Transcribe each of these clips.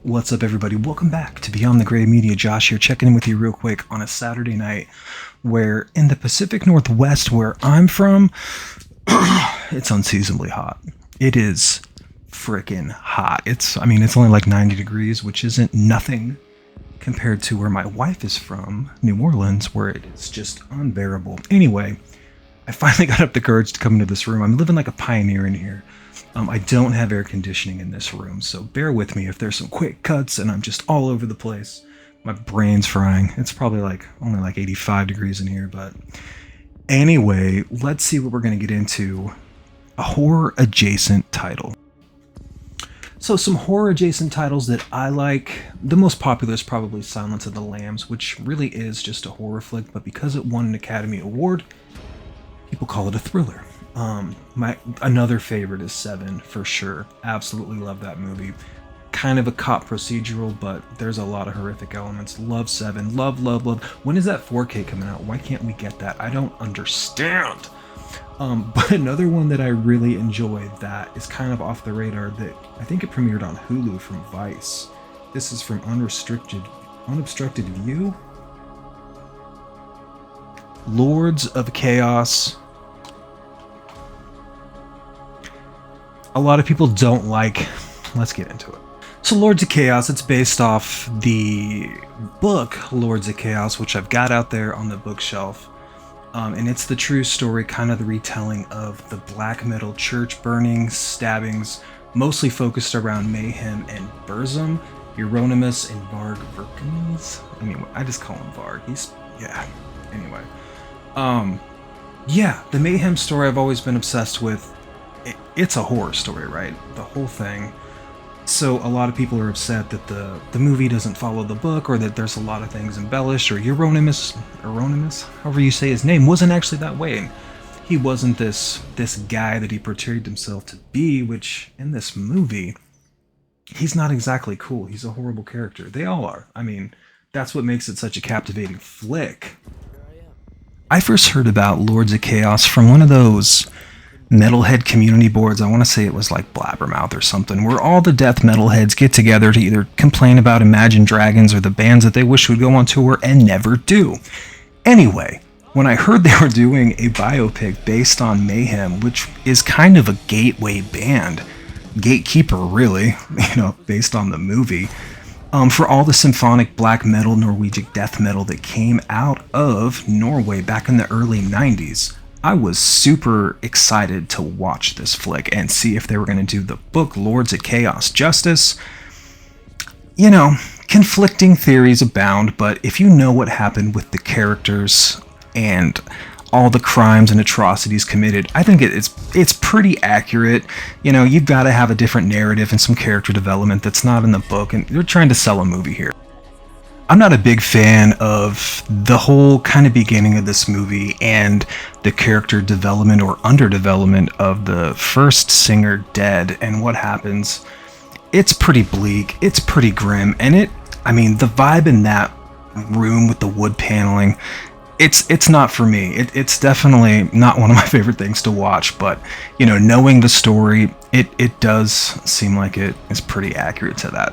What's up, everybody? Welcome back to Beyond the Gray Media. Josh here, checking in with you real quick on a Saturday night where in the Pacific Northwest, where I'm from, it's unseasonably hot. It is freaking hot. It's only like 90 degrees, which isn't nothing compared to where my wife is from, New Orleans, where it is just unbearable. Anyway, I finally got up the courage to come into this room. I'm living like a pioneer in here. I don't have air conditioning in this room, so bear with me if there's some quick cuts and I'm just all over the place. My brain's frying. It's probably only like 85 degrees in here, but anyway, let's see what we're going to get into. A horror adjacent title. So some horror adjacent titles that I like. The most popular is probably Silence of the Lambs, which really is just a horror flick, but because it won an Academy Award, people call it a thriller. Another favorite is Seven, for sure. Absolutely love that movie. Kind of a cop procedural, but there's a lot of horrific elements. Love Seven. Love. When is that 4K coming out? Why can't we get that? I don't understand. But another one that I really enjoy that is kind of off the radar, that I think it premiered on Hulu from Vice. This is from Unobstructed View. Lords of Chaos. A lot of people don't like. Let's get into it. So Lords of Chaos, it's based off the book Lords of Chaos, which I've got out there on the bookshelf. And it's the true story, kind of the retelling of the black metal church burnings, stabbings, mostly focused around Mayhem and Burzum, Euronymous, and Varg Virkens. Anyway, I just call him Varg. Anyway. The Mayhem story I've always been obsessed with. It's a horror story, right? The whole thing. So a lot of people are upset that the movie doesn't follow the book, or that there's a lot of things embellished, or Euronymous, however you say his name, wasn't actually that way. He wasn't this guy that he portrayed himself to be, which in this movie, he's not exactly cool. He's a horrible character. They all are. I mean, that's what makes it such a captivating flick. I first heard about Lords of Chaos from one of those metalhead community boards. I want to say it was like Blabbermouth or something, where all the death metalheads get together to either complain about Imagine Dragons or the bands that they wish would go on tour and never do. Anyway, when I heard they were doing a biopic based on Mayhem, which is kind of a gateway band, gatekeeper really, based on the movie, for all the symphonic black metal, Norwegian death metal that came out of Norway back in the early 90s, I was super excited to watch this flick and see if they were going to do the book Lords of Chaos justice. Conflicting theories abound, but if you know what happened with the characters and all the crimes and atrocities committed, I think it's pretty accurate. You've got to have a different narrative and some character development that's not in the book, and they're trying to sell a movie here. I'm not a big fan of the whole kind of beginning of this movie and the character development or underdevelopment of the first singer dead and what happens. It's pretty bleak, it's pretty grim, and the vibe in that room with the wood paneling, it's not for me. It's definitely not one of my favorite things to watch, but knowing the story, it does seem like it is pretty accurate to that.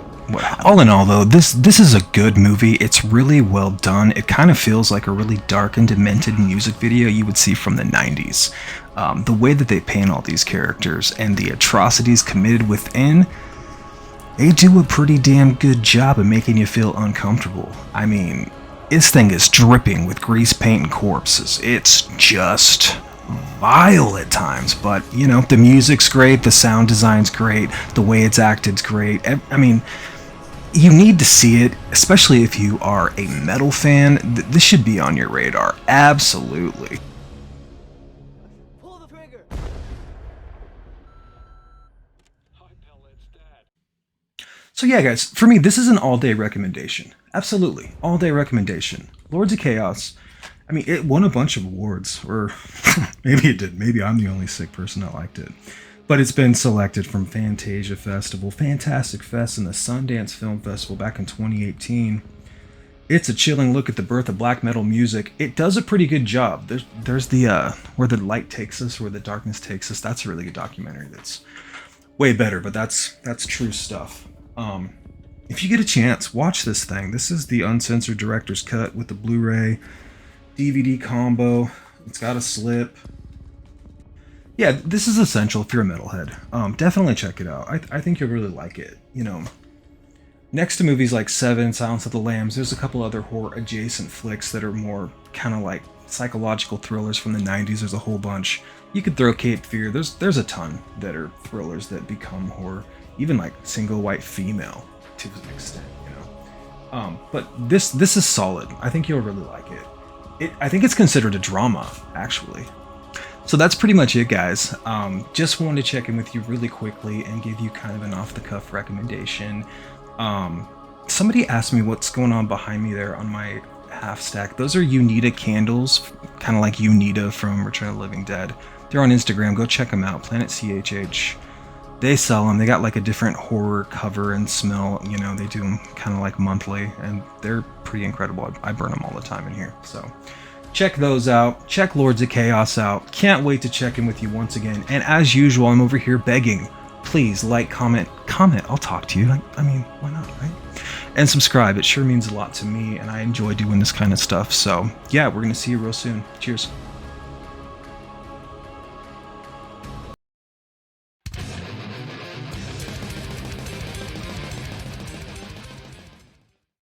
All in all, though, this is a good movie. It's really well done. It kind of feels like a really dark and demented music video you would see from the 90s. The way that they paint all these characters and the atrocities committed within, they do a pretty damn good job of making you feel uncomfortable. This thing is dripping with grease paint and corpses. It's just vile at times, but the music's great, the sound design's great, the way it's acted's great. You need to see it, especially if you are a metal fan. This should be on your radar. Absolutely. Pull the trigger. So yeah, guys, for me, this is an all-day recommendation. Absolutely, all-day recommendation. Lords of Chaos. It won a bunch of awards, or maybe it did. Maybe I'm the only sick person that liked it. But it's been selected from Fantasia Festival, Fantastic Fest, and the Sundance Film Festival back in 2018. It's a chilling look at the birth of black metal music. It does a pretty good job. There's the Where the Light Takes Us, Where the Darkness Takes Us. That's a really good documentary that's way better, but that's true stuff. if you get a chance, watch this thing. This is the uncensored director's cut with the Blu-ray DVD combo. It's got a slip. Yeah, this is essential if you're a metalhead. Definitely check it out. I think you'll really like it. You know, next to movies like Seven, Silence of the Lambs, there's a couple other horror adjacent flicks that are more kind of like psychological thrillers from the 90s. There's a whole bunch. You could throw Cape Fear. There's a ton that are thrillers that become horror. Even like Single White Female to an extent, you know. But this is solid. I think you'll really like it. I think it's considered a drama, actually. So that's pretty much it, guys. Just wanted to check in with you really quickly and give you kind of an off-the-cuff recommendation. Somebody asked me what's going on behind me there on my half stack. Those are Unita candles, kind of like Unita from Return of the Living Dead. They're on Instagram. Go check them out. Planet CHH. They sell them. They got like a different horror cover and smell. You know, they do them kind of like monthly, and they're pretty incredible. I burn them all the time in here. So check those out. Check Lords of Chaos out. Can't wait to check in with you once again. And as usual, I'm over here begging. Please like, comment. I'll talk to you. I mean, why not, right? And subscribe. It sure means a lot to me, and I enjoy doing this kind of stuff. So yeah, we're going to see you real soon. Cheers.